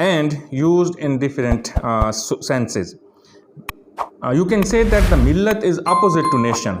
and used in different senses. You can say that the millat is opposite to nation.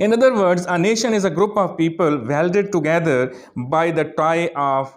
In other words, a nation is a group of people welded together by the tie of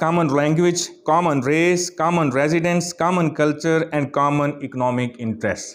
common language, common race, common residence, common culture and common economic interest।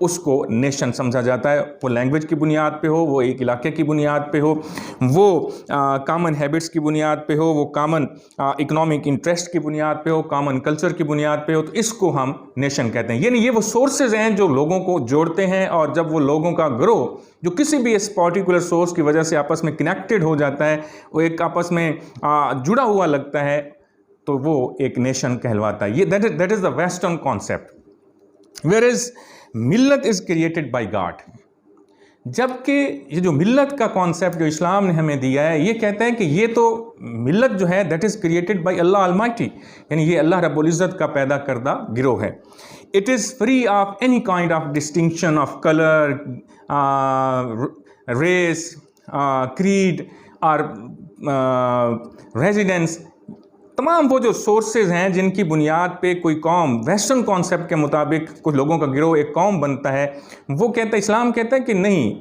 اس کو nation سمجھا جاتا ہے. وہ language کی بنیاد پہ ہو, وہ ایک علاقے کی بنیاد پہ ہو, وہ کامن ہیبٹس کی بنیاد پہ ہو, وہ کامن اکنامک انٹرسٹ کی بنیاد پہ ہو, کامن کلچر کی بنیاد پہ ہو, تو اس کو ہم نیشن کہتے ہیں. یعنی یہ وہ سورسز ہیں جو لوگوں کو جوڑتے ہیں, اور جب وہ لوگوں کا گروہ جو کسی بھی اس پارٹیکولر سورس کی وجہ سے آپس میں کنیکٹڈ ہو جاتا ہے, وہ ایک آپس میں جڑا ہوا لگتا ہے, تو وہ ایک نیشن کہلواتا ہے. یہ that is the western concept. whereas ملت از کریٹڈ بائی گاڈ. جبکہ یہ جو ملت کا کانسیپٹ جو اسلام نے ہمیں دیا ہے, یہ کہتا ہے کہ یہ تو ملت جو ہے that is created by Allah almighty, یعنی یہ اللہ رب العزت کا پیدا کردہ گروہ ہے. It is free of any kind of distinction of colour, race, creed اور ریزیڈنس. تمام وہ جو سورسز ہیں جن کی بنیاد پہ کوئی قوم ویسٹرن کانسیپٹ کے مطابق کچھ لوگوں کا گروہ ایک قوم بنتا ہے, وہ کہتا ہے, اسلام کہتا ہے کہ نہیں,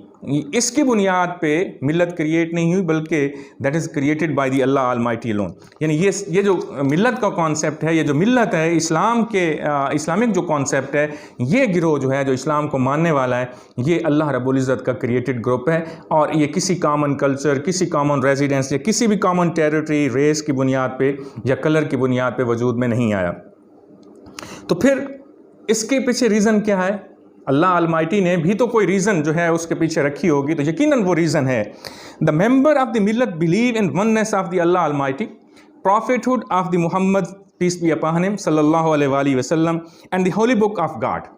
اس کی بنیاد پہ ملت کریٹ نہیں ہوئی, بلکہ that is created by the Allah Almighty alone. یعنی یہ جو ملت کا کانسیپٹ ہے, یہ جو ملت ہے اسلام کے اسلامک جو کانسیپٹ ہے, یہ گروہ جو ہے جو اسلام کو ماننے والا ہے, یہ اللہ رب العزت کا کریٹڈ گروپ ہے, اور یہ کسی کامن کلچر, کسی کامن ریزیڈنس یا کسی بھی کامن ٹیریٹری, ریس کی بنیاد پہ یا کلر کی بنیاد پہ وجود میں نہیں آیا. تو پھر اس کے پیچھے ریزن کیا ہے؟ اللہ المائٹی نے بھی تو کوئی ریزن جو ہے اس کے پیچھے رکھی ہوگی, تو یقیناً وہ ریزن ہے دا ممبر آف دی ملت believe in oneness of the Allah almighty, prophethood of the Muhammad peace be upon him صلی اللہ علیہ وآلہ وسلم, and the holy book of God.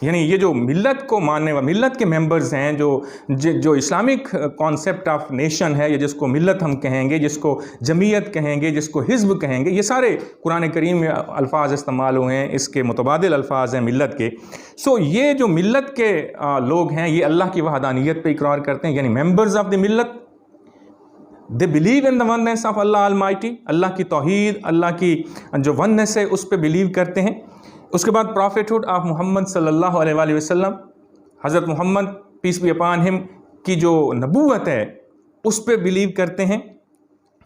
یعنی یہ جو ملت کو ماننے والے ملت کے ممبرز ہیں, جو اسلامک کانسیپٹ آف نیشن ہے, یا جس کو ملت ہم کہیں گے, جس کو جمعیت کہیں گے, جس کو حزب کہیں گے, یہ سارے قرآن کریم میں الفاظ استعمال ہوئے ہیں, اس کے متبادل الفاظ ہیں ملت کے. سو یہ جو ملت کے لوگ ہیں, یہ اللہ کی وحدانیت پہ اقرار کرتے ہیں, یعنی ممبرز آف دی ملت, they believe in the oneness of Allah almighty, اللہ کی توحید, اللہ کی جو وننس ہے اس پہ بلیو کرتے ہیں. اس کے بعد پروفیٹہڈ آف محمد صلی اللہ علیہ وآلہ وسلم, حضرت محمد پیس بی اپان ہم کی جو نبوت ہے اس پہ بلیو کرتے ہیں.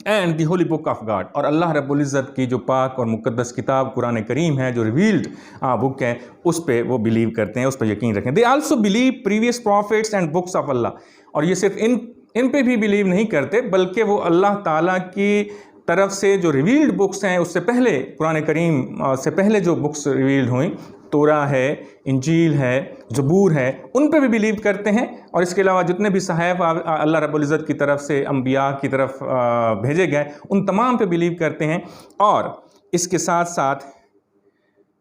And the holy book of God, اور اللہ رب العزت کی جو پاک اور مقدس کتاب قرآن کریم ہے, جو ریویلڈ بک ہے, اس پہ وہ بلیو کرتے ہیں, اس پہ یقین رکھیں. They also believe previous prophets and books of Allah, اور یہ صرف ان پہ بھی بلیو نہیں کرتے, بلکہ وہ اللہ تعالیٰ کی طرف سے جو ریویلڈ بکس ہیں, اس سے پہلے قرآن کریم سے پہلے جو بکس ریویلڈ ہوئیں, تورا ہے, انجیل ہے, زبور ہے, ان پہ بھی بلیو کرتے ہیں. اور اس کے علاوہ جتنے بھی صحائف اللہ رب العزت کی طرف سے انبیاء کی طرف بھیجے گئے, ان تمام پہ بلیو کرتے ہیں. اور اس کے ساتھ ساتھ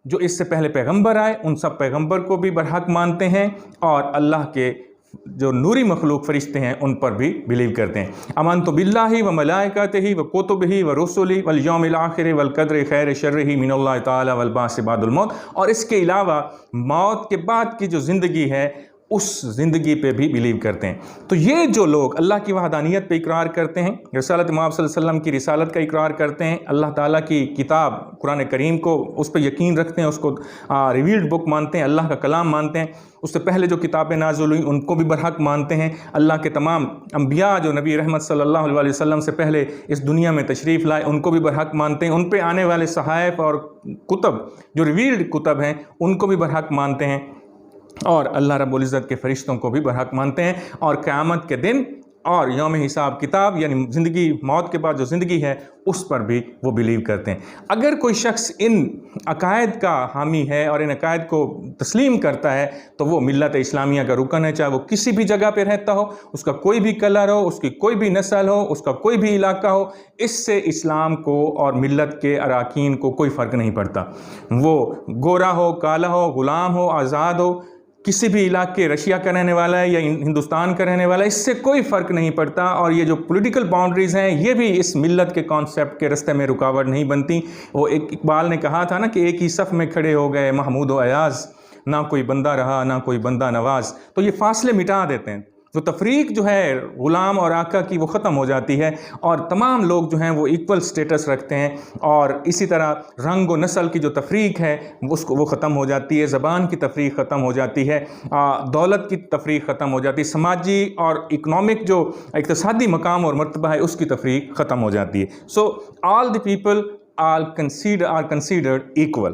جو اس سے پہلے پیغمبر آئے, ان سب پیغمبر کو بھی برحق مانتے ہیں, اور اللہ کے جو نوری مخلوق فرشتے ہیں ان پر بھی بلیو کرتے ہیں. آمنت باللہ و ملائکتہ و کتبہ و رسلہ والیوم الآخر والقدر خیر شرہ من اللہ تعالی والبعث بعد الموت. اور اس کے علاوہ موت کے بعد کی جو زندگی ہے, اس زندگی پہ بھی بلیو کرتے ہیں. تو یہ جو لوگ اللہ کی وحدانیت پہ اقرار کرتے ہیں, رسالت محمد صلی اللہ علیہ وسلم کی رسالت کا اقرار کرتے ہیں, اللہ تعالیٰ کی کتاب قرآن کریم کو اس پہ یقین رکھتے ہیں, اس کو ریویلڈ بک مانتے ہیں, اللہ کا کلام مانتے ہیں, اس سے پہلے جو کتابیں نازل ہوئیں ان کو بھی برحق مانتے ہیں, اللہ کے تمام انبیاء جو نبی رحمت صلی اللہ علیہ وسلم سے پہلے اس دنیا میں تشریف لائے ان کو بھی برحق مانتے ہیں, ان پہ آنے والے صحائف اور کتب جو ریویلڈ کتب ہیں ان کو بھی برحق مانتے ہیں, اور اللہ رب العزت کے فرشتوں کو بھی برحق مانتے ہیں. اور قیامت کے دن اور یوم حساب کتاب, یعنی زندگی, موت کے بعد جو زندگی ہے, اس پر بھی وہ بلیو کرتے ہیں. اگر کوئی شخص ان عقائد کا حامی ہے اور ان عقائد کو تسلیم کرتا ہے, تو وہ ملت اسلامیہ کا رکن ہے, چاہے وہ کسی بھی جگہ پہ رہتا ہو, اس کا کوئی بھی کلر ہو, اس کی کوئی بھی نسل ہو, اس کا کوئی بھی علاقہ ہو. اس سے اسلام کو اور ملت کے اراکین کو کوئی فرق نہیں پڑتا. وہ گورا ہو, کالا ہو, غلام ہو, آزاد ہو, کسی بھی علاقے, رشیا کا رہنے والا ہے یا ہندوستان کا رہنے والا ہے, اس سے کوئی فرق نہیں پڑتا. اور یہ جو پولیٹیکل باؤنڈریز ہیں, یہ بھی اس ملت کے کانسیپٹ کے رستے میں رکاوٹ نہیں بنتی. وہ اقبال نے کہا تھا نا کہ ایک ہی صف میں کھڑے ہو گئے محمود و ایاز, نہ کوئی بندہ رہا نہ کوئی بندہ نواز. تو یہ فاصلے مٹا دیتے ہیں. تو تفریق جو ہے غلام اور آقا کی, وہ ختم ہو جاتی ہے, اور تمام لوگ جو ہیں وہ ایکول سٹیٹس رکھتے ہیں. اور اسی طرح رنگ و نسل کی جو تفریق ہے وہ ختم ہو جاتی ہے, زبان کی تفریق ختم ہو جاتی ہے, دولت کی تفریق ختم ہو جاتی ہے, سماجی اور اکنامک جو اقتصادی مقام اور مرتبہ ہے اس کی تفریق ختم ہو جاتی ہے. So all the people are considered equal.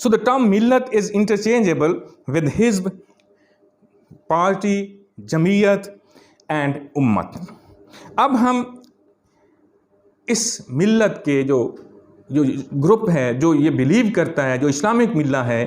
So the term millat is interchangeable with hizb, party, jamiyat and ummat. اب ہم اس ملت کے جو گروپ ہے جو یہ بلیو کرتا ہے، جو اسلامک ملت ہے،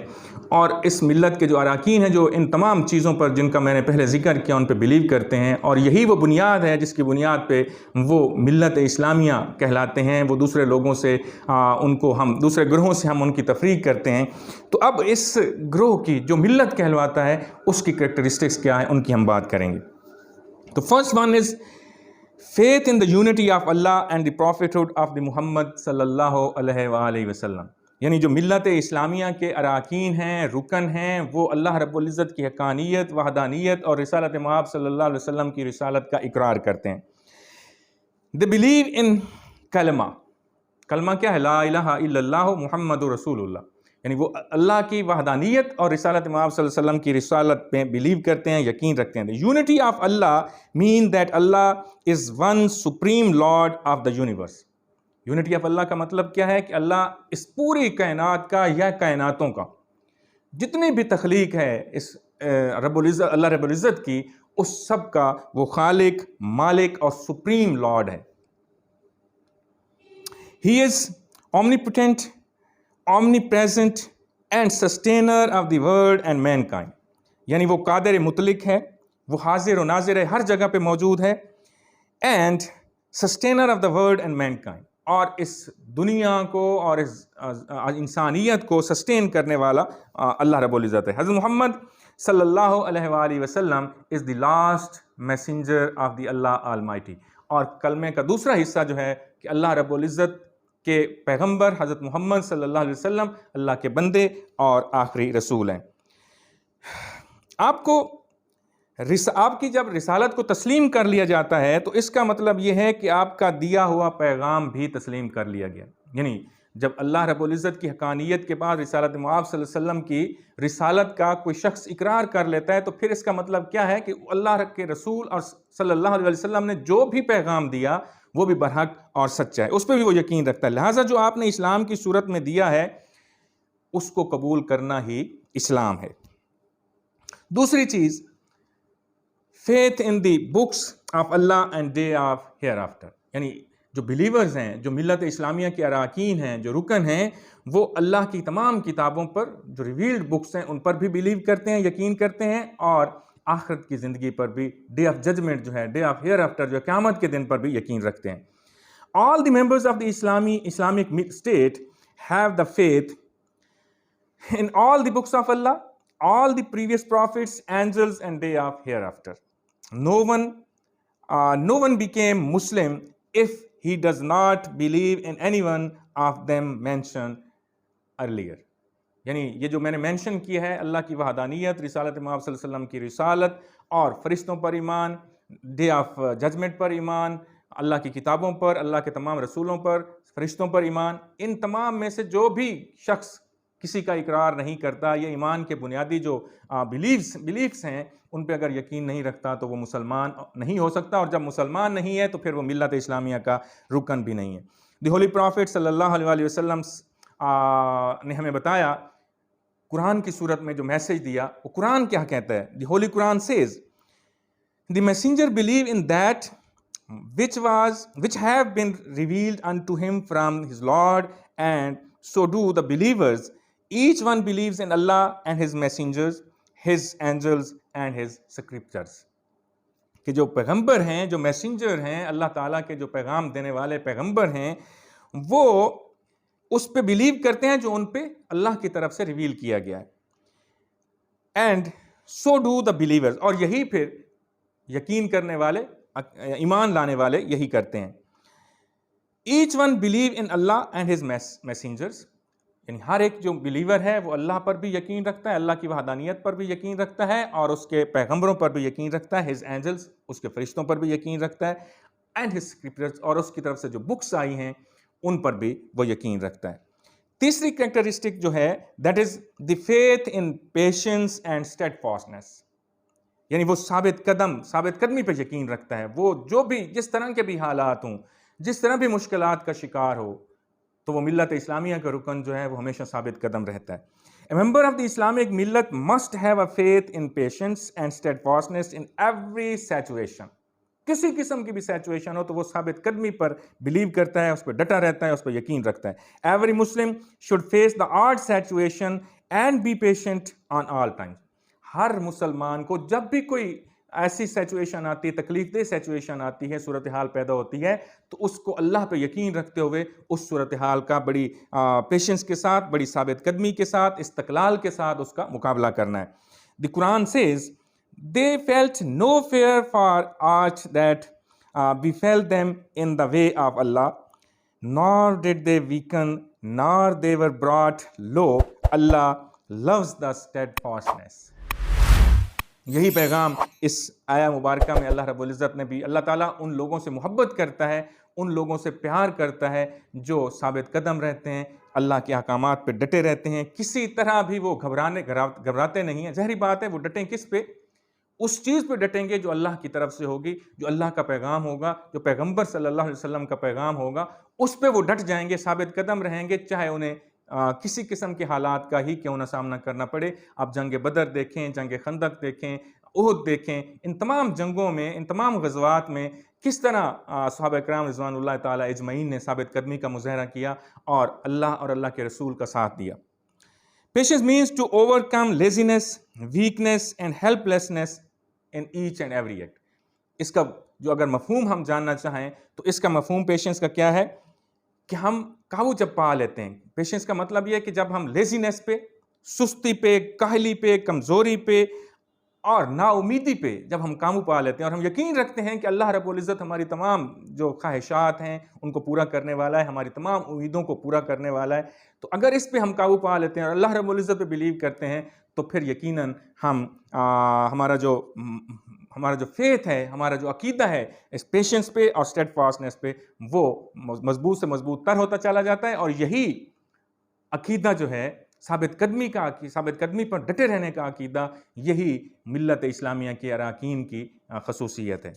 اور اس ملت کے جو اراکین ہیں جو ان تمام چیزوں پر جن کا میں نے پہلے ذکر کیا ان پہ بلیو کرتے ہیں، اور یہی وہ بنیاد ہے جس کی بنیاد پہ وہ ملت اسلامیہ کہلاتے ہیں. وہ دوسرے لوگوں سے ان کو ہم دوسرے گروہوں سے ہم ان کی تفریق کرتے ہیں. تو اب اس گروہ کی جو ملت کہلواتا ہے اس کی کریکٹرسٹکس کیا ہیں ان کی ہم بات کریں گے. تو first one is faith in the unity of Allah and the prophethood of the Muhammad sallallahu علیہ وآلہ وسلم. یعنی جو ملت اسلامیہ کے اراکین ہیں، رکن ہیں، وہ اللہ رب العزت کی حقانیت، وحدانیت اور رسالت مآب صلی اللہ علیہ وسلم کی رسالت کا اقرار کرتے ہیں. They believe in کلمہ. کلمہ کیا ہے؟ لا الہ الا اللہ محمد رسول اللہ. یعنی وہ اللہ کی وحدانیت اور رسالت مآب صلی اللہ علیہ وسلم کی رسالت پہ بلیو کرتے ہیں، یقین رکھتے ہیں. Unity of Allah means that Allah is one supreme lord of the universe. Unity of Allah کا مطلب کیا ہے؟ کہ اللہ اس پوری کائنات کا یا کائناتوں کا جتنی بھی تخلیق ہے اس رب العزت اللہ رب العزت کی، اس سب کا وہ خالق، مالک اور سپریم لارڈ ہے. ہی از omnipotent, omnipresent and sustainer of the world and mankind. یعنی وہ قادر مطلق ہے، وہ حاضر و ناظر ہے، ہر جگہ پہ موجود ہے. and sustainer of the world and mankind. اور اس دنیا کو اور اس انسانیت کو سسٹین کرنے والا اللہ رب العزت ہے. حضرت محمد صلی اللہ علیہ وآلہ وسلم is the last messenger of the Allah almighty. اور کلمے کا دوسرا حصہ جو ہے کہ اللہ رب العزت کے پیغمبر حضرت محمد صلی اللہ علیہ وسلم اللہ کے بندے اور آخری رسول ہیں. آپ کی جب رسالت کو تسلیم کر لیا جاتا ہے تو اس کا مطلب یہ ہے کہ آپ کا دیا ہوا پیغام بھی تسلیم کر لیا گیا. یعنی جب اللہ رب العزت کی حقانیت کے بعد رسالت مآب صلی اللہ علیہ وسلم کی رسالت کا کوئی شخص اقرار کر لیتا ہے تو پھر اس کا مطلب کیا ہے کہ اللہ کے رسول اور صلی اللہ علیہ وسلم نے جو بھی پیغام دیا وہ بھی برحق اور سچا ہے، اس پہ بھی وہ یقین رکھتا ہے. لہٰذا جو آپ نے اسلام کی صورت میں دیا ہے اس کو قبول کرنا ہی اسلام ہے. دوسری چیز، faith in the books of Allah and day of hereafter. یعنی جو بلیورز ہیں، جو ملت اسلامیہ کے اراکین ہیں، جو رکن ہیں، وہ اللہ کی تمام کتابوں پر جو ریویلڈ بکس ہیں ان پر بھی بلیو کرتے ہیں، یقین کرتے ہیں، اور آخرت کی زندگی پر بھی، ڈے آف ججمنٹ جو ہے، ڈے آف ہیئر آفٹر جو ہے، قیامت کے دن پر بھی یقین رکھتے ہیں. All the members of the Islamic state have the faith in all the books of Allah, all the previous prophets, angels and day of hereafter. No one became Muslim if he does not believe in any one of them mentioned earlier. یعنی یہ جو میں نے mention کیا ہے، اللہ کی وحدانیت، رسالت مآب صلی اللہ علیہ وسلم کی رسالت، اور فرشتوں پر ایمان، ڈے آف ججمنٹ پر ایمان، اللہ کی کتابوں پر، اللہ کے تمام رسولوں پر، فرشتوں پر ایمان، ان تمام میں سے جو بھی شخص کسی کا اقرار نہیں کرتا، یہ ایمان کے بنیادی جو بلیفس ہیں ان پہ اگر یقین نہیں رکھتا تو وہ مسلمان نہیں ہو سکتا، اور جب مسلمان نہیں ہے تو پھر وہ ملت اسلامیہ کا رکن بھی نہیں ہے. دی ہولی پرافٹ صلی اللہ علیہ وسلم نے ہمیں بتایا قرآن کی صورت میں جو میسج دیا، وہ قرآن کیا کہتا ہے. دی ہولی قرآن says the messenger believe in that which have been revealed unto him from his Lord, and so do the believers. Each one believes in Allah and his messengers, his angels and his scriptures. کہ جو پیغمبر ہیں، جو messenger ہیں، اللہ تعالیٰ کے جو پیغام دینے والے پیغمبر ہیں، وہ اس پہ بلیو کرتے ہیں جو ان پہ اللہ کی طرف سے ریویل کیا گیا ہے. And so do the believers, اور یہی پھر یقین کرنے والے، ایمان لانے والے یہی کرتے ہیں. Each one believe in Allah and his messengers. یعنی ہر ایک جو بلیور ہے وہ اللہ پر بھی یقین رکھتا ہے، اللہ کی وحدانیت پر بھی یقین رکھتا ہے، اور اس کے پیغمبروں پر بھی یقین رکھتا ہے، ہز اینجلز، اس کے فرشتوں پر بھی یقین رکھتا ہے، اینڈ ہز اسکرپچرز، اور اس کی طرف سے جو بکس آئی ہیں ان پر بھی وہ یقین رکھتا ہے. تیسری کریکٹرسٹک جو ہے that is the faith in patience and steadfastness. یعنی وہ ثابت قدمی پہ یقین رکھتا ہے. وہ جو بھی جس طرح کے بھی حالات ہوں، جس طرح بھی مشکلات کا شکار ہو، تو وہ ملت اسلامیہ کا رکن جو ہے وہ ہمیشہ ثابت قدم رہتا ہے. A member of the Islamic millet must have a faith in patience and steadfastness in every situation. کسی قسم کی بھی سیچویشن ہو تو وہ ثابت قدمی پر بلیو کرتا ہے, اس پہ ڈٹا رہتا ہے, اس پہ یقین رکھتا ہے. Every Muslim should face the hard situation and be patient on all times. ہر مسلمان کو جب بھی کوئی ایسی سیچویشن آتی ہے, تکلیف دہ سیچویشن آتی ہے, صورتحال پیدا ہوتی ہے, تو اس کو اللہ پہ یقین رکھتے ہوئے اس صورتحال کا بڑی پیشنس کے ساتھ, بڑی ثابت قدمی کے ساتھ, استقلال کے ساتھ اس کا مقابلہ کرنا ہے. The Quran says, they felt no fear for aught that befell them in the way of Allah, nor did they weaken, nor they were brought low. Allah loves the steadfastness. یہی پیغام اس آیہ مبارکہ میں اللہ رب العزت نے بھی, اللہ تعالیٰ ان لوگوں سے محبت کرتا ہے, ان لوگوں سے پیار کرتا ہے جو ثابت قدم رہتے ہیں, اللہ کے احکامات پہ ڈٹے رہتے ہیں, کسی طرح بھی وہ گھبراتے نہیں ہیں. ظاہری بات ہے وہ ڈٹیں کس پہ؟ اس چیز پہ ڈٹیں گے جو اللہ کی طرف سے ہوگی, جو اللہ کا پیغام ہوگا, جو پیغمبر صلی اللہ علیہ وسلم کا پیغام ہوگا, اس پہ وہ ڈٹ جائیں گے, ثابت قدم رہیں گے, چاہے انہیں کسی قسم کے حالات کا ہی کیوں نہ سامنا کرنا پڑے. آپ جنگ بدر دیکھیں, جنگ خندق دیکھیں, احد دیکھیں, ان تمام جنگوں میں, ان تمام غزوات میں کس طرح صحابہ کرام رضوان اللہ تعالیٰ اجمعین نے ثابت قدمی کا مظاہرہ کیا اور اللہ کے رسول کا ساتھ دیا. Patience means to overcome laziness, weakness and helplessness in each and every act. اس کا جو اگر مفہوم ہم جاننا چاہیں تو اس کا مفہوم پیشنس کا کیا ہے کہ ہم قابو جب پا لیتے ہیں. پیشنس کا مطلب یہ ہے کہ جب ہم لیزینس پہ, سستی پہ, کاہلی پہ, کمزوری پہ اور نا امیدی پہ جب ہم قابو پا لیتے ہیں اور ہم یقین رکھتے ہیں کہ اللہ رب العزت ہماری تمام جو خواہشات ہیں ان کو پورا کرنے والا ہے, ہماری تمام امیدوں کو پورا کرنے والا ہے, تو اگر اس پہ ہم قابو پا لیتے ہیں اور اللہ رب العزت پہ بلیو کرتے ہیں تو پھر یقیناً ہم ہمارا جو فیتھ ہے, ہمارا جو عقیدہ ہے اس پیشنس پہ اور اسٹیڈ فاسٹنس پہ, وہ مضبوط سے مضبوط تر ہوتا چلا جاتا ہے. اور یہی عقیدہ جو ہے ثابت قدمی پر ڈٹے رہنے کا عقیدہ, یہی ملت اسلامیہ کے اراکین کی خصوصیت ہے.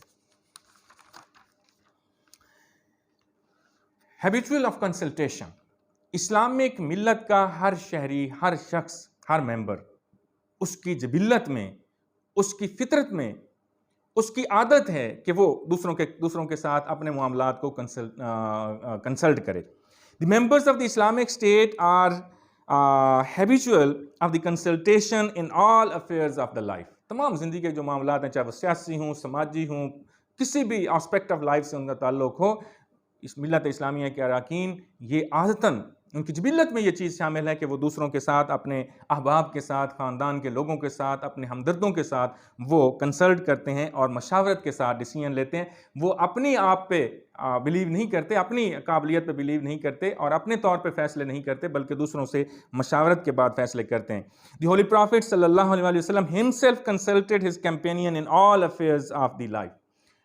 Habitual of consultation. اسلامک ملت کا ہر شہری, ہر شخص, ہر ممبر, اس کی جبلت میں, اس کی فطرت میں, اس کی عادت ہے کہ وہ دوسروں کے ساتھ اپنے معاملات کو کنسلٹ کرے. The members of the Islamic State are habitual of the consultation in all affairs of the life. تمام زندگی کے جو معاملات ہیں, چاہے وہ سیاسی ہوں, سماجی ہوں, کسی بھی آسپیکٹ آف لائف سے ان کا تعلق ہو, اس ملت اسلامیہ کے اراکین یہ عادتاً ان کی جبلت میں یہ چیز شامل ہے کہ وہ دوسروں کے ساتھ, اپنے احباب کے ساتھ, خاندان کے لوگوں کے ساتھ, اپنے ہمدردوں کے ساتھ وہ کنسلٹ کرتے ہیں اور مشاورت کے ساتھ ڈیسیژن لیتے ہیں. وہ اپنی آپ پہ بلیو نہیں کرتے, اپنی قابلیت پہ بلیو نہیں کرتے اور اپنے طور پہ فیصلے نہیں کرتے, بلکہ دوسروں سے مشاورت کے بعد فیصلے کرتے ہیں. دی ہولی پرافٹ صلی اللہ علیہ وسلم himself consulted his companion in all affairs of the life.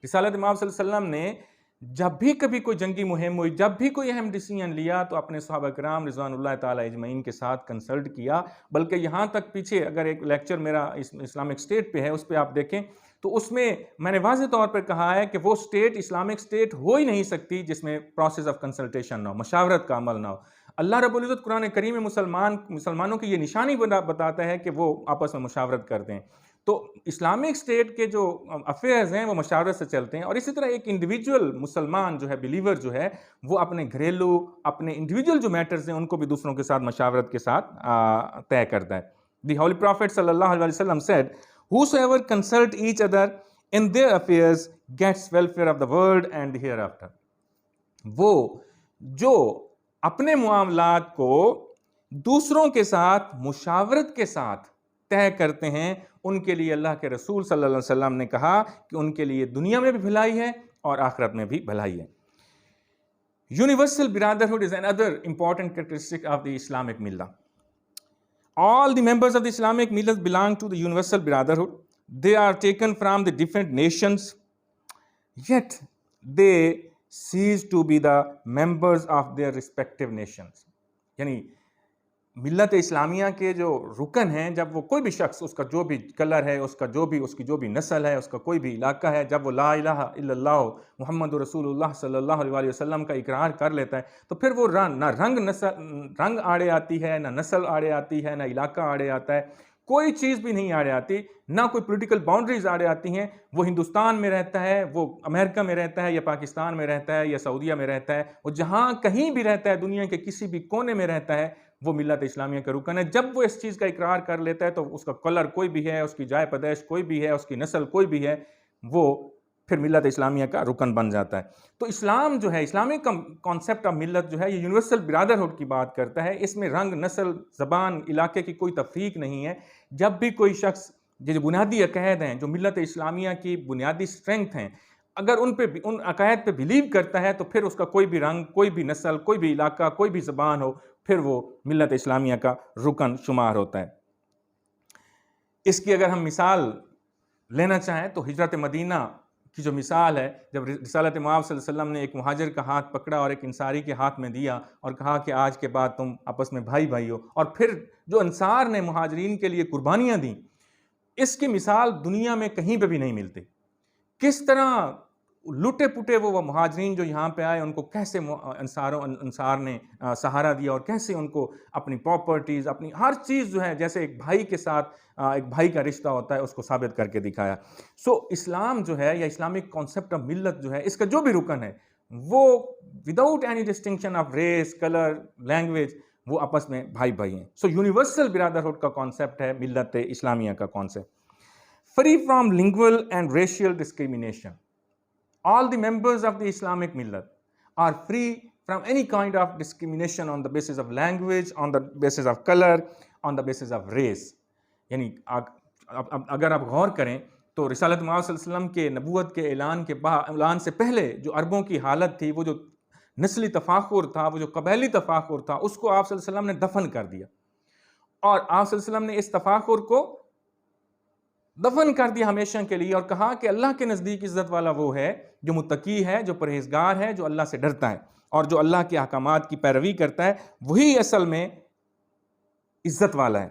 رسالت امام صلی اللہ علیہ وسلم نے جب بھی کبھی کوئی جنگی مہم ہوئی, جب بھی کوئی اہم ڈیسیژن لیا تو اپنے صحابہ کرام رضوان اللہ تعالیٰ اجمعین کے ساتھ کنسلٹ کیا. بلکہ یہاں تک پیچھے اگر ایک لیکچر میرا اسلامک اسٹیٹ پہ ہے, اس پہ آپ دیکھیں تو اس میں نے واضح طور پر کہا ہے کہ وہ اسٹیٹ اسلامک اسٹیٹ ہو ہی نہیں سکتی جس میں پروسیس آف کنسلٹیشن نہ ہو, مشاورت کا عمل نہ ہو. اللہ رب العزت قرآن کریم میں مسلمانوں کی یہ نشانی بتاتا ہے کہ وہ آپس میں مشاورت کرتے ہیں. تو اسلامک اسٹیٹ کے جو افیئرز ہیں وہ مشاورت سے چلتے ہیں. اور اسی طرح ایک انڈیویجول مسلمان جو ہے, بلیور جو ہے, وہ اپنے گھریلو, اپنے انڈیویجول جو میٹرز ہیں ان کو بھی دوسروں کے ساتھ مشاورت کے ساتھ طے کرتا ہے. دی ہولی پرافٹ صلی اللہ علیہ وسلم said, whosoever consult each other in their affairs gets welfare of the world and the hereafter. وہ جو اپنے معاملات کو دوسروں کے ساتھ مشاورت کے ساتھ طے کرتے ہیں, ان کے لیے اللہ کے رسول صلی اللہ علیہ وسلم نے کہا کہ ان کے لیے دنیا میں بھی بھلائی ہے اور آخرت میں بھی بھلائی ہے. Universal brotherhood is another important characteristic of the Islamic Millah. All the members of the Islamic Millah belong to the universal brotherhood. They are taken from the different nations, yet they cease to be the members of their respective nations. یعنی ملت اسلامیہ کے جو رکن ہیں، جب وہ کوئی بھی شخص، اس کا جو بھی کلر ہے، اس کی جو بھی نسل ہے، اس کا کوئی بھی علاقہ ہے، جب وہ لا الہ الا اللہ محمد رسول اللہ صلی اللہ علیہ وسلم کا اقرار کر لیتا ہے، تو پھر وہ نہ رنگ آڑے آتی ہے، نہ نسل آڑے آتی ہے، نہ علاقہ آڑے آتا ہے، کوئی چیز بھی نہیں آڑے آتی، نہ کوئی پولیٹیکل باؤنڈریز آڑے آتی ہیں۔ وہ ہندوستان میں رہتا ہے، وہ امریکہ میں رہتا ہے، یا پاکستان میں رہتا ہے، یا سعودیہ میں رہتا ہے، وہ جہاں کہیں بھی رہتا ہے، دنیا کے کسی بھی کونے میں رہتا ہے، وہ ملت اسلامیہ کا رکن ہے۔ جب وہ اس چیز کا اقرار کر لیتا ہے تو اس کا کلر کوئی بھی ہے، اس کی جائے پیدائش کوئی بھی ہے، اس کی نسل کوئی بھی ہے، وہ پھر ملت اسلامیہ کا رکن بن جاتا ہے۔ تو اسلام جو ہے، اسلامک کانسیپٹ آف ملت جو ہے، یہ یونیورسل برادرہڈ کی بات کرتا ہے۔ اس میں رنگ، نسل، زبان، علاقے کی کوئی تفریق نہیں ہے۔ جب بھی کوئی شخص، جو بنیادی عقائد ہیں، جو ملت اسلامیہ کی بنیادی اسٹرینگتھ ہیں، اگر ان عقائد پہ بلیو کرتا ہے، تو پھر اس کا کوئی بھی رنگ، کوئی بھی نسل، کوئی بھی علاقہ، کوئی بھی زبان ہو، پھر وہ ملت اسلامیہ کا رکن شمار ہوتا ہے۔ اس کی اگر ہم مثال لینا چاہیں تو ہجرت مدینہ کی جو مثال ہے، جب رسالت مآب صلی اللہ علیہ وسلم نے ایک مہاجر کا ہاتھ پکڑا اور ایک انصاری کے ہاتھ میں دیا اور کہا کہ آج کے بعد تم آپس میں بھائی بھائی ہو، اور پھر جو انصار نے مہاجرین کے لیے قربانیاں دیں، اس کی مثال دنیا میں کہیں پہ بھی نہیں ملتی۔ کس طرح لٹے پٹے وہ مہاجرین جو یہاں پہ آئے، ان کو کیسے انصار نے سہارا دیا، اور کیسے ان کو اپنی پراپرٹیز، اپنی ہر چیز جو ہے، جیسے ایک بھائی کے ساتھ ایک بھائی کا رشتہ ہوتا ہے، اس کو ثابت کر کے دکھایا۔ سو اسلام جو ہے، یا اسلامک کانسیپٹ آف ملت جو ہے، اس کا جو بھی رکن ہے، وہ without any distinction of race, colour, language, وہ آپس میں بھائی بھائی ہیں۔ سو یونیورسل برادرہڈ کا کانسیپٹ ہے ملت اسلامیہ کا concept. Free from lingual and racial discrimination. All the members of the Islamic Millat are free from any kind of discrimination on the basis of language, on the basis of color, on the basis of race. یعنی اگر آپ غور کریں تو رسالت مآب صلی اللہ علیہ وسلم کے نبوت کے اعلان سے پہلے جو عربوں کی حالت تھی، وہ جو نسلی تفاخر تھا، وہ جو قبیلی تفاخر تھا، اس کو آپ صلی اللہ علیہ وسلم نے دفن کر دیا، اور آپ صلی اللہ علیہ وسلم نے اس تفاخر کو دفن کر دیا ہمیشہ کے لیے، اور کہا کہ اللہ کے نزدیک عزت والا وہ ہے جو متقی ہے، جو پرہیزگار ہے، جو اللہ سے ڈرتا ہے، اور جو اللہ کے احکامات کی پیروی کرتا ہے، وہی اصل میں عزت والا ہے۔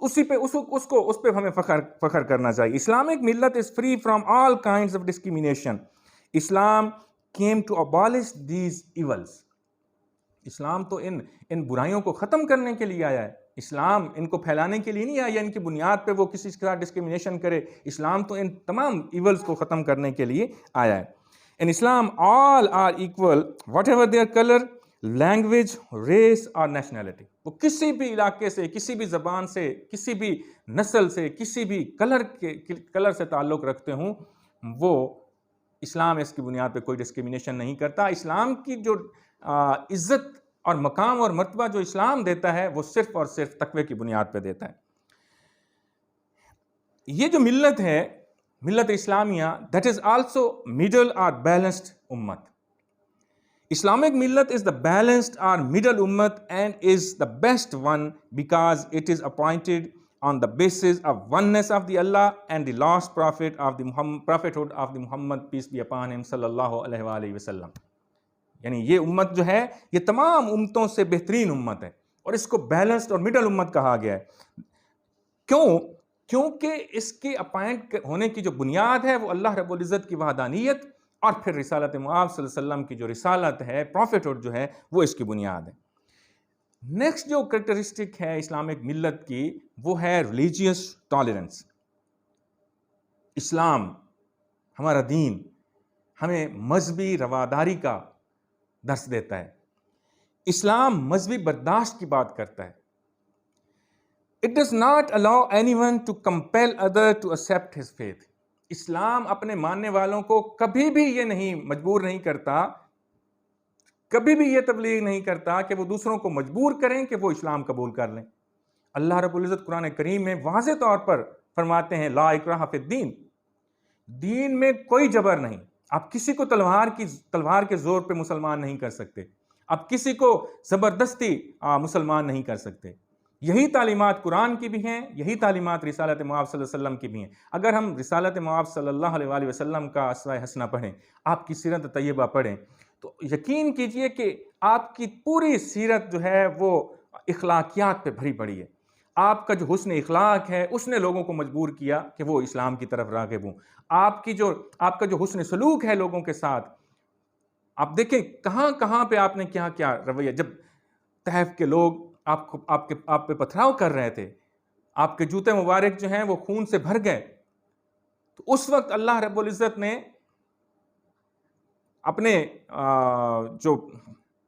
اس پہ ہمیں فخر کرنا چاہیے۔ اسلامک ملت is free from all kinds of discrimination. Islam came to abolish these evils. اسلام تو ان برائیوں کو ختم کرنے کے لیے آیا ہے۔ اسلام ان کو پھیلانے کے لیے نہیں آیا، ان کی بنیاد پہ وہ کسی کے ساتھ ڈسکریمنیشن کرے۔ اسلام تو ان تمام ایولز کو ختم کرنے کے لیے آیا ہے۔ ان اسلام all are equal whatever their color, language, race or nationality۔ وہ کسی بھی علاقے سے، کسی بھی زبان سے، کسی بھی نسل سے، کسی بھی کلر سے تعلق رکھتے ہوں، وہ اسلام اس کی بنیاد پہ کوئی ڈسکریمنیشن نہیں کرتا۔ اسلام کی جو عزت اور مقام اور مرتبہ جو اسلام دیتا ہے، وہ صرف اور صرف تقوی کی بنیاد پہ دیتا ہے۔ یہ جو ملت ہے، ملت اسلامیہ، that is also middle or balanced امت۔ Islamic millet is the balanced or middle ummat and is the best one because it is appointed on the basis of oneness of the Allah and the last prophet of the prophethood of the Muhammad, peace be upon him, sallallahu alaihi وآلہ وسلم۔ یعنی یہ امت جو ہے، یہ تمام امتوں سے بہترین امت ہے، اور اس کو بیلنسڈ اور مڈل امت کہا گیا ہے۔ کیونکہ اس کے اپائنٹ ہونے کی جو بنیاد ہے، وہ اللہ رب العزت کی وحدانیت، اور پھر رسالت مآب صلی اللہ علیہ وسلم کی جو رسالت ہے، پروفیٹہڈ جو ہے، وہ اس کی بنیاد ہے۔ نیکسٹ جو کریکٹرسٹک ہے اسلامک ملت کی، وہ ہے ریلیجیس ٹالرنس۔ اسلام، ہمارا دین، ہمیں مذہبی رواداری کا درس دیتا ہے۔ اسلام مذہبی برداشت کی بات کرتا ہے۔ It does not allow anyone to compel other to accept his faith۔ اسلام اپنے ماننے والوں کو کبھی بھی یہ نہیں مجبور نہیں کرتا، کبھی بھی یہ تبلیغ نہیں کرتا کہ وہ دوسروں کو مجبور کریں کہ وہ اسلام قبول کر لیں۔ اللہ رب العزت قرآن کریم میں واضح طور پر فرماتے ہیں، لا اکراہ فی الدین، دین میں کوئی جبر نہیں۔ آپ کسی کو تلوار کے زور پہ مسلمان نہیں کر سکتے، آپ کسی کو زبردستی مسلمان نہیں کر سکتے۔ یہی تعلیمات قرآن کی بھی ہیں، یہی تعلیمات رسالت مآب صلی اللہ علیہ وسلم کی بھی ہیں۔ اگر ہم رسالت مآب صلی اللہ علیہ وآلہ وسلم کا اسوہ حسنہ پڑھیں، آپ کی سیرت طیبہ پڑھیں، تو یقین کیجئے کہ آپ کی پوری سیرت جو ہے وہ اخلاقیات پہ بھری پڑی ہے. آپ کا جو حسن اخلاق ہے اس نے لوگوں کو مجبور کیا کہ وہ اسلام کی طرف راغب ہوں. آپ کا جو حسن سلوک ہے لوگوں کے ساتھ، آپ دیکھیں کہاں کہاں پہ آپ نے کیا کیا رویہ. جب طائف کے لوگ آپ پہ پتھراؤ کر رہے تھے، آپ کے جوتے مبارک جو ہیں وہ خون سے بھر گئے، تو اس وقت اللہ رب العزت نے اپنے جو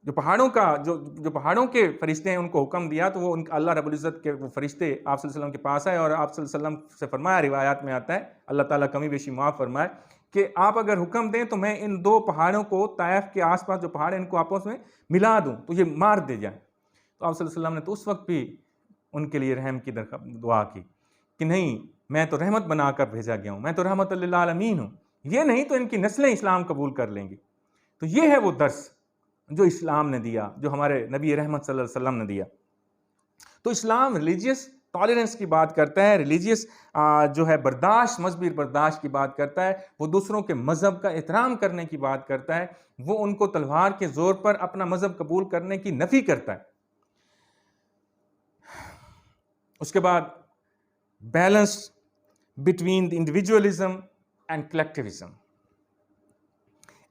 پہاڑوں کے فرشتے ہیں ان کو حکم دیا. تو وہ اللہ رب العزت کے وہ فرشتے آپ صلی اللہ علیہ وسلم کے پاس آئے اور آپ صلی اللہ علیہ وسلم سے فرمایا، روایات میں آتا ہے، اللہ تعالیٰ کمی بیشی معاف فرمائے، کہ آپ اگر حکم دیں تو میں ان 2 پہاڑوں کو، طائف کے آس پاس جو پہاڑ ہیں ان کو آپس میں ملا دوں تو یہ مار دے جائیں. تو آپ صلی اللہ علیہ وسلم نے تو اس وقت بھی ان کے لیے رحم کی دعا کی کہ نہیں، میں تو رحمت بنا کر بھیجا گیا ہوں، میں تو رحمت للعالمین ہوں، یہ نہیں تو ان کی نسلیں اسلام قبول کر لیں گی. تو یہ ہے وہ درس جو اسلام نے دیا، جو ہمارے نبی رحمت صلی اللہ علیہ وسلم نے دیا. تو اسلام ریلیجیس ٹالرنس کی بات کرتا ہے، ریلیجیس جو ہے برداشت، مذہبی برداشت کی بات کرتا ہے. وہ دوسروں کے مذہب کا احترام کرنے کی بات کرتا ہے، وہ ان کو تلوار کے زور پر اپنا مذہب قبول کرنے کی نفی کرتا ہے. اس کے بعد balance between the individualism and collectivism.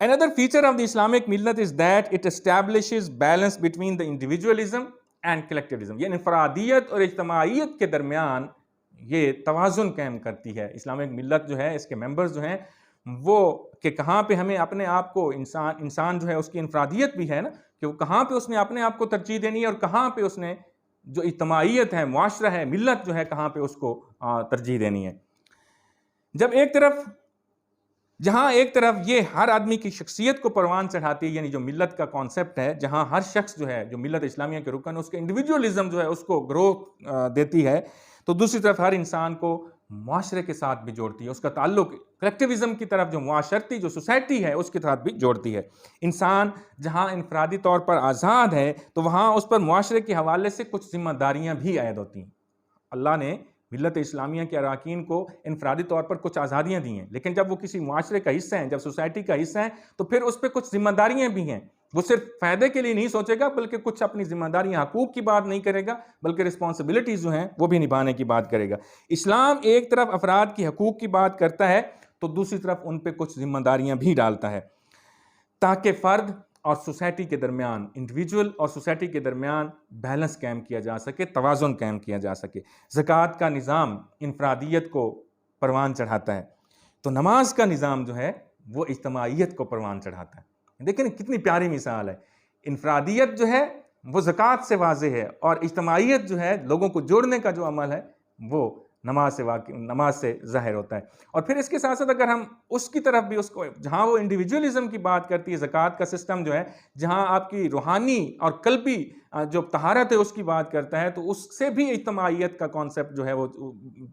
Another feature of the Islamic millet is that it establishes balance between the individualism and collectivism. یہ انفرادیت اور اجتماعیت کے درمیان یہ توازن قائم کرتی ہے. اسلامک ملت جو ہے، اس کے ممبرز جو ہیں وہ، کہ کہاں پہ ہمیں اپنے آپ کو، انسان جو ہے اس کی انفرادیت بھی ہے نا، کہ وہ کہاں پہ اس نے اپنے آپ کو ترجیح دینی ہے اور کہاں پہ اس نے جو اجتماعیت ہے، معاشرہ ہے، ملت جو ہے، کہاں پہ اس کو ترجیح دینی ہے. جہاں ایک طرف یہ ہر آدمی کی شخصیت کو پروان چڑھاتی ہے، یعنی جو ملت کا کانسیپٹ ہے، جہاں ہر شخص جو ہے، جو ملت اسلامیہ کے رکن، اس کے انڈیویجولزم جو ہے اس کو گروتھ دیتی ہے، تو دوسری طرف ہر انسان کو معاشرے کے ساتھ بھی جوڑتی ہے، اس کا تعلق کلیکٹیوزم کی طرف، جو معاشرتی جو سوسائٹی ہے اس کے ساتھ بھی جوڑتی ہے. انسان جہاں انفرادی طور پر آزاد ہے تو وہاں اس پر معاشرے کے حوالے سے کچھ ذمہ داریاں بھی عائد ہوتی ہیں. اللہ نے ملت اسلامیہ کے اراکین کو انفرادی طور پر کچھ آزادیاں دی ہیں، لیکن جب وہ کسی معاشرے کا حصہ ہیں، جب سوسائٹی کا حصہ ہیں، تو پھر اس پہ کچھ ذمہ داریاں بھی ہیں. وہ صرف فائدے کے لیے نہیں سوچے گا، بلکہ کچھ اپنی ذمہ داریاں، حقوق کی بات نہیں کرے گا، بلکہ رسپانسبلٹیز جو ہیں وہ بھی نبھانے کی بات کرے گا. اسلام ایک طرف افراد کی حقوق کی بات کرتا ہے تو دوسری طرف ان پہ کچھ ذمہ داریاں بھی ڈالتا ہے، تاکہ فرد اور سوسائٹی کے درمیان، انڈیویجول اور سوسائٹی کے درمیان بیلنس قائم کیا جا سکے، توازن قائم کیا جا سکے. زکوٰۃ کا نظام انفرادیت کو پروان چڑھاتا ہے، تو نماز کا نظام جو ہے وہ اجتماعیت کو پروان چڑھاتا ہے. دیکھیں کتنی پیاری مثال ہے. انفرادیت جو ہے وہ زکوٰۃ سے واضح ہے، اور اجتماعیت جو ہے، لوگوں کو جوڑنے کا جو عمل ہے، وہ نماز سے ظاہر ہوتا ہے. اور پھر اس کے ساتھ ساتھ اگر ہم اس کی طرف بھی، اس کو جہاں وہ انڈیویجولزم کی بات کرتی ہے، زکوٰۃ کا سسٹم جو ہے جہاں آپ کی روحانی اور قلبی جو طہارت ہے اس کی بات کرتا ہے، تو اس سے بھی اجتماعیت کا کانسیپٹ جو ہے وہ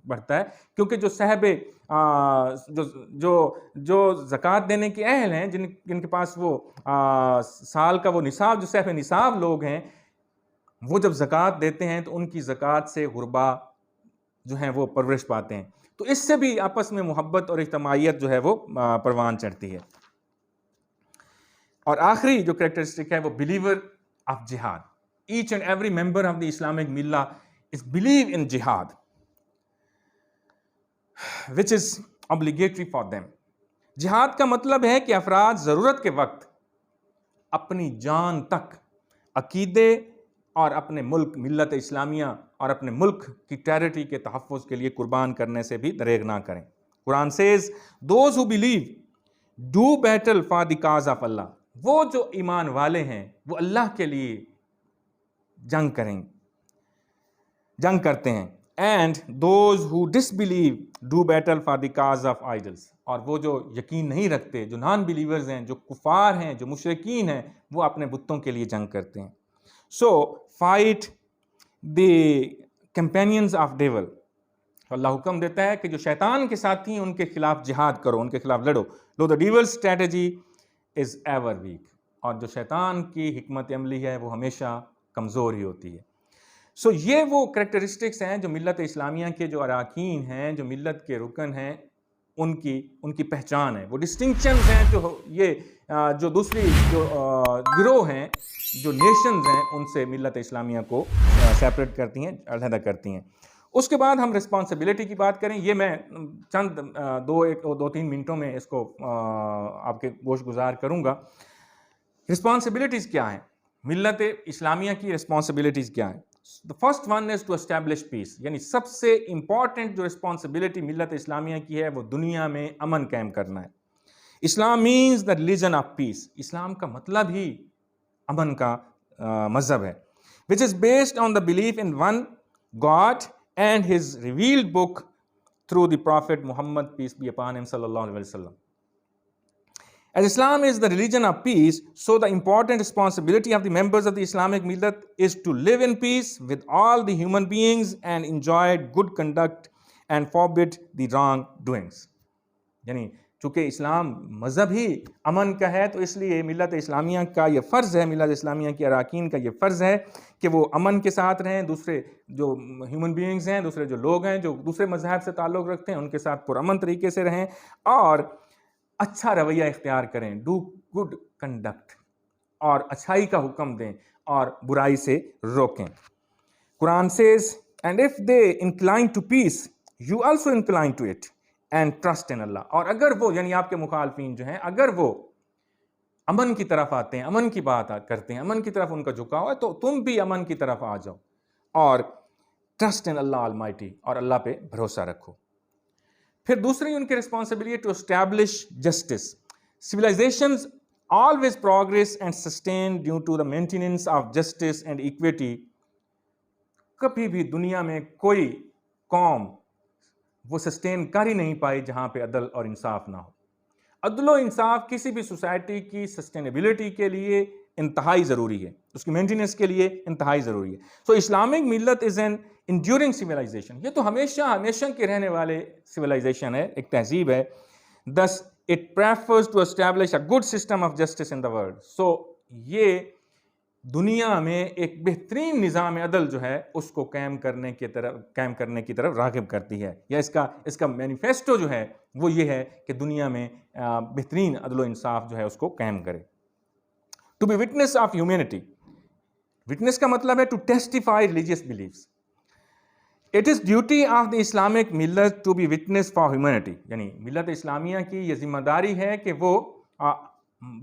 بڑھتا ہے. کیونکہ جو صاحب جو زکوٰۃ دینے کے اہل ہیں، جن کے پاس وہ سال کا وہ نصاب، جو صاحب نصاب لوگ ہیں، وہ جب زکوٰۃ دیتے ہیں تو ان کی زکوٰۃ سے غربا جو ہیں وہ پرورش پاتے ہیں. تو اس سے بھی آپس میں محبت اور اجتماعیت جو ہے وہ پروان چڑھتی ہے. اور آخری جو کریکٹرسٹک ہے وہ believer of jihad. Each and every member of the Islamic ملہ is believe in jihad which is obligatory for them. جہاد کا مطلب ہے کہ افراد ضرورت کے وقت اپنی جان تک عقیدے اور اپنے ملک، ملت اسلامیہ اور اپنے ملک کی ٹیریٹری کے تحفظ کے لیے قربان کرنے سے بھی دریغ نہ کریں. قرآن says those who believe do battle for the cause of Allah. وہ جو ایمان والے ہیں وہ اللہ کے لیے جنگ کرتے ہیں. And those who disbelieve do battle for the cause of idols. اور وہ جو یقین نہیں رکھتے، جو نان بلیورز ہیں، جو کفار ہیں، جو مشرکین ہیں، وہ اپنے بتوں کے لیے جنگ کرتے ہیں. So fight the companions of devil. اللہ حکم دیتا ہے کہ جو شیطان کے ساتھی ہیں ان کے خلاف جہاد کرو، ان کے خلاف لڑو. The devil's strategy is ever weak. اور جو شیطان کی حکمت عملی ہے وہ ہمیشہ کمزور ہی ہوتی ہے. یہ وہ کریکٹرسٹکس ہیں جو ملت اسلامیہ کے جو اراکین ہیں، جو ملت کے رکن ہیں، ان کی پہچان ہے، وہ ڈسٹنکشنز ہیں جو دوسری گروہ ہیں، جو نیشنز ہیں، ان سے ملت اسلامیہ کو سیپریٹ کرتی ہیں، علیحدہ کرتی ہیں۔ اس کے بعد ہم رسپانسبلٹی کی بات کریں، یہ میں چند دو تین منٹوں میں اس کو آپ کے گوش گزار کروں گا۔ رسپانسبلٹیز کیا ہیں؟ ملت اسلامیہ کی رسپانسبلٹیز کیا ہیں؟ The first one is to establish peace، یعنی سب سے امپورٹنٹ جو رسپانسبلٹی ملت اسلامیہ کی ہے وہ دنیا میں امن قائم کرنا ہے۔ اسلام means the religion of peace، اسلام کا مطلب ہی امن کا مذہب ہے، which is based on the belief in one God and his revealed book through the Prophet Muhammad, peace be upon him, sallallahu alaihi wasallam. As Islam is the religion of peace, so the important responsibility of the members of the Islamic Millat is to live in peace with all the human beings and enjoy good conduct and forbid the wrong doings. یعنی چونکہ اسلام مذہب ہی امن کا ہے، تو اس لیے ملت اسلامیہ کا یہ فرض ہے، ملت اسلامیہ کے اراکین کا یہ فرض ہے کہ وہ امن کے ساتھ رہیں، دوسرے جو ہیومن بینگز ہیں، دوسرے جو لوگ ہیں جو دوسرے مذہب سے تعلق رکھتے ہیں، ان کے ساتھ پرامن طریقے سے رہیں اور اچھا رویہ اختیار کریں، ڈو گڈ کنڈکٹ، اور اچھائی کا حکم دیں اور برائی سے روکیں۔ قرآن says, and if they incline to peace, you also incline to it, and trust in Allah۔ اور اگر وہ، یعنی آپ کے مخالفین جو ہیں، اگر وہ امن کی طرف آتے ہیں، امن کی بات کرتے ہیں، امن کی طرف ان کا جھکاؤ ہے، تو تم بھی امن کی طرف آ جاؤ اور ٹرسٹ ان اللہ آلمائٹی، اور اللہ پہ بھروسہ رکھو۔ پھر دوسری ان کی responsibility to establish justice. Civilisations always progress and sustain due to the maintenance of justice and equity۔ کبھی بھی دنیا میں کوئی قوم وہ سسٹین کر ہی نہیں پائی جہاں پہ عدل اور انصاف نہ ہو۔ عدل و انصاف کسی بھی سوسائٹی کی سسٹینیبلٹی کے لیے انتہائی ضروری ہے، اس کی مینٹیننس کے لیے انتہائی ضروری ہے۔ سو اسلامک ملت از این انڈیورنگ سویلائزیشن، یہ تو ہمیشہ کے رہنے والے سویلائزیشن ہے، ایک تہذیب ہے۔ thus it prefers to establish a good system of justice in the world۔ سو یہ دنیا میں ایک بہترین نظام عدل جو ہے اس کو قائم کرنے کی طرف راغب کرتی ہے، یا اس کا مینیفیسٹو جو ہے وہ یہ ہے کہ دنیا میں بہترین عدل و انصاف جو ہے اس کو قائم کرے۔ To be witness of humanity, witness کا مطلب ہے to testify religious beliefs. It is duty of the Islamic ملت to be witness for humanity, یعنی ملت اسلامیہ کی یہ ذمہ داری ہے کہ وہ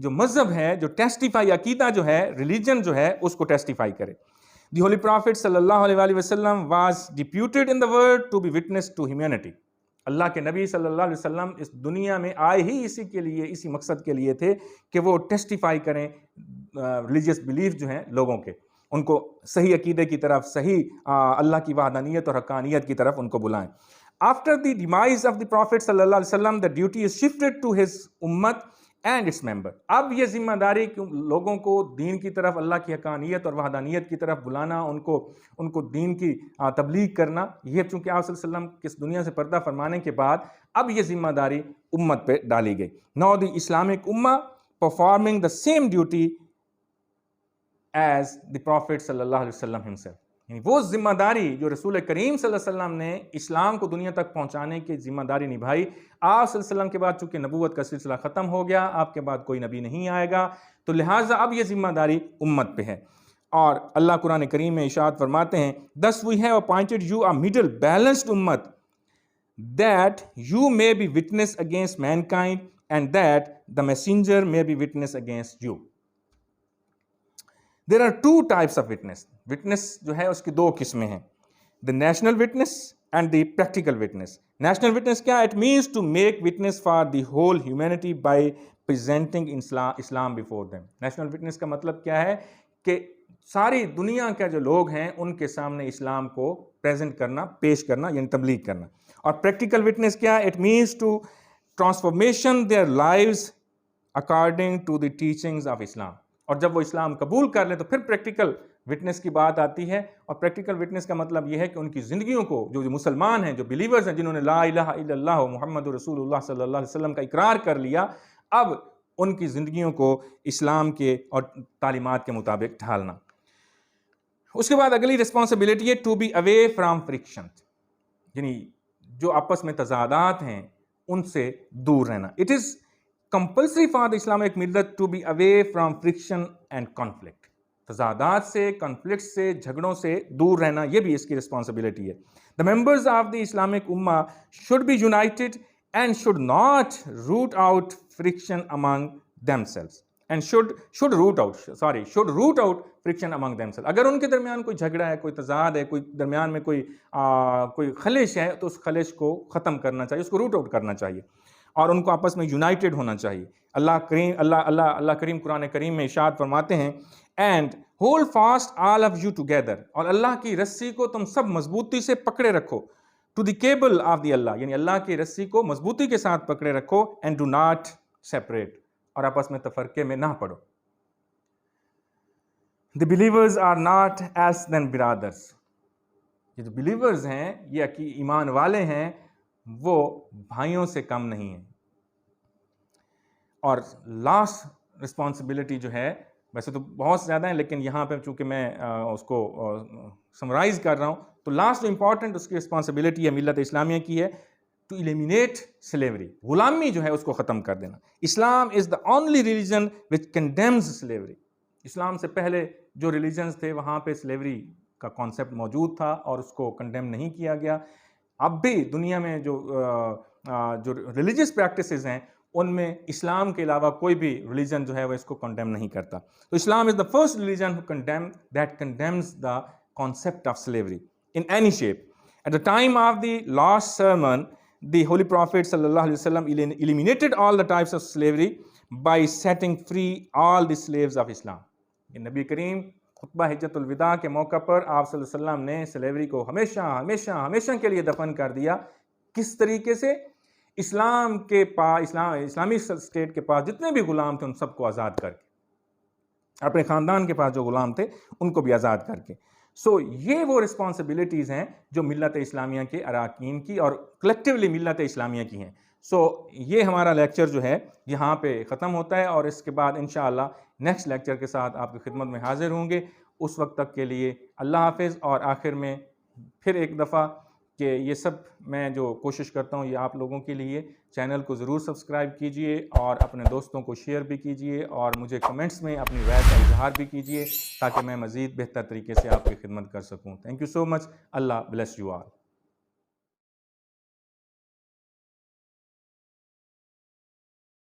جو مذہب ہے، جو ٹیسٹیفائی، عقیدہ جو ہے، ریلیجن جو ہے، اس کو ٹیسٹیفائی کرے۔ دی ہولی پرافٹ صلی اللہ علیہ وسلم was deputed in the world to be witness to humanity. اللہ کے نبی صلی اللہ علیہ وسلم اس دنیا میں آئے ہی اسی مقصد کے لیے تھے کہ وہ ٹیسٹیفائی کریں ریلیجیس بلیف جو ہیں لوگوں کے، ان کو صحیح عقیدے کی طرف، صحیح اللہ کی وحدانیت اور حقانیت کی طرف ان کو بلائیں۔ After the demise of the prophet صلی اللہ علیہ وسلم the duty is shifted to his امت اینڈ اٹس ممبر۔ اب یہ ذمہ داری لوگوں کو دین کی طرف، اللہ کی حقانیت اور وحدانیت کی طرف بلانا، ان کو دین کی تبلیغ کرنا، یہ چونکہ آپ صلی اللہ علیہ وسلم کس دنیا سے پردہ فرمانے کے بعد اب یہ ذمہ داری امت پہ ڈالی گئی۔ ناؤ دی اسلامک امہ performing the same duty as the prophet صلی اللہ علیہ وسلم ہمسیلف، یعنی وہ ذمہ داری جو رسول کریم صلی اللہ علیہ وسلم نے اسلام کو دنیا تک پہنچانے کی ذمہ داری نبھائی۔ آپ صلی اللہ علیہ وسلم کے بعد چونکہ نبوت کا سلسلہ ختم ہو گیا، آپ کے بعد کوئی نبی نہیں آئے گا، تو لہٰذا اب یہ ذمہ داری امت پہ ہے۔ اور اللہ قرآن کریم میں ارشاد فرماتے ہیں thus we have appointed you a middle balanced ummah that you may be witness against mankind and that the messenger may be witness against you۔ There are two types of witness۔ witness جو ہے اس کی دو قسمیں ہیں، the national witness and the practical witness۔ national witness کیا؟ it means to make witness for the whole humanity by presenting Islam before them۔ national witness کا مطلب کیا ہے کہ ساری دنیا کے جو لوگ ہیں ان کے سامنے اسلام کو پریزنٹ کرنا، پیش کرنا، یعنی تبلیغ کرنا۔ اور پریکٹیکل وٹنس کیا؟ it means to transformation their lives according to the teachings of Islam۔ اور جب وہ اسلام قبول کر لیں تو پھر پریکٹیکل وٹنس کی بات آتی ہے، اور پریکٹیکل وٹنس کا مطلب یہ ہے کہ ان کی زندگیوں کو، جو مسلمان ہیں، جو بلیورز ہیں، جنہوں نے لا الہ الا اللہ محمد رسول اللہ صلی اللہ علیہ وسلم کا اقرار کر لیا، اب ان کی زندگیوں کو اسلام کے اور تعلیمات کے مطابق ڈھالنا۔ اس کے بعد اگلی رسپانسبلٹی ہے to be away from friction, یعنی جو آپس میں تضادات ہیں ان سے دور رہنا. It is compulsory for the Islamic ملت to be away from friction and conflict. تضادات سے، کنفلکٹ سے، جھگڑوں سے دور رہنا یہ بھی اس کی رسپانسبلٹی ہے. The members of the Islamic امہ should be united and should not root out friction among themselves and should root out friction among themselves. اگر ان کے درمیان کوئی جھگڑا ہے، کوئی تضاد ہے، کوئی درمیان میں کوئی خلش ہے تو اس خلش کو ختم کرنا چاہیے، اس کو روٹ آؤٹ کرنا چاہیے اور ان کو آپس میں یونائٹڈ ہونا چاہیے. اللہ کریم قرآن کریم میں ارشاد فرماتے ہیں and hold fast all of you together, اور اللہ کی رسی کو تم سب مضبوطی سے پکڑے رکھو. To the cable of the Allah, یعنی اللہ کی رسی کو مضبوطی کے ساتھ پکڑے رکھو. اینڈ ڈو ناٹ سیپریٹ، اور آپس میں تفرقے میں نہ پڑو. The believers are not as then brothers. یہ جو بلیورز ہیں، یہ ایمان والے ہیں، وہ بھائیوں سے کم نہیں ہیں. اور لاسٹ رسپانسبلٹی جو ہے، ویسے تو بہت زیادہ ہیں لیکن یہاں پہ چونکہ میں اس کو سمرائز کر رہا ہوں، تو لاسٹ امپورٹنٹ اس کی رسپانسبلٹی ہے ملت اسلامیہ کی ہے ٹو ایلیمینیٹ سلیوری. غلامی جو ہے اس کو ختم کر دینا. Islam is the only religion which condemns slavery. اسلام سے پہلے جو ریلیجنز تھے وہاں پہ سلیوری کا کانسیپٹ موجود تھا اور اس کو کنڈیم نہیں کیا گیا. اب بھی دنیا میں جو ریلیجیس پریکٹسز ہیں ان میں اسلام کے علاوہ کوئی بھی ریلیجن جو ہے وہ اس کو کنڈیم نہیں کرتا. تو Islam is the first religion that condemns the concept of slavery in any shape. At the time of the last sermon, the Holy Prophet sallallahu alaihi wasallam eliminated all the types of slavery by setting free all the slaves of Islam. یہ نبی کریم خطبہ حجۃ الوداع کے موقع پر آپ صلی اللہ علیہ وسلم نے سلیوری کو ہمیشہ کے لیے دفن کر دیا. کس طریقے سے؟ اسلام کے پاس، اسلامی اسٹیٹ کے پاس جتنے بھی غلام تھے ان سب کو آزاد کر کے، اپنے خاندان کے پاس جو غلام تھے ان کو بھی آزاد کر کے. سو یہ وہ رسپانسبلٹیز ہیں جو ملت اسلامیہ کے اراکین کی اور کلیکٹیولی ملت اسلامیہ کی ہیں. سو یہ ہمارا لیکچر جو ہے یہاں پہ ختم ہوتا ہے اور اس کے بعد انشاءاللہ نیکسٹ لیکچر کے ساتھ آپ کی خدمت میں حاضر ہوں گے. اس وقت تک کے لیے اللہ حافظ. اور آخر میں پھر ایک دفعہ کہ یہ سب میں جو کوشش کرتا ہوں یہ آپ لوگوں کے لیے، چینل کو ضرور سبسکرائب کیجئے اور اپنے دوستوں کو شیئر بھی کیجئے اور مجھے کمنٹس میں اپنی رائے کا اظہار بھی کیجئے تاکہ میں مزید بہتر طریقے سے آپ کی خدمت کر سکوں. Thank you so much. Allah bless you all.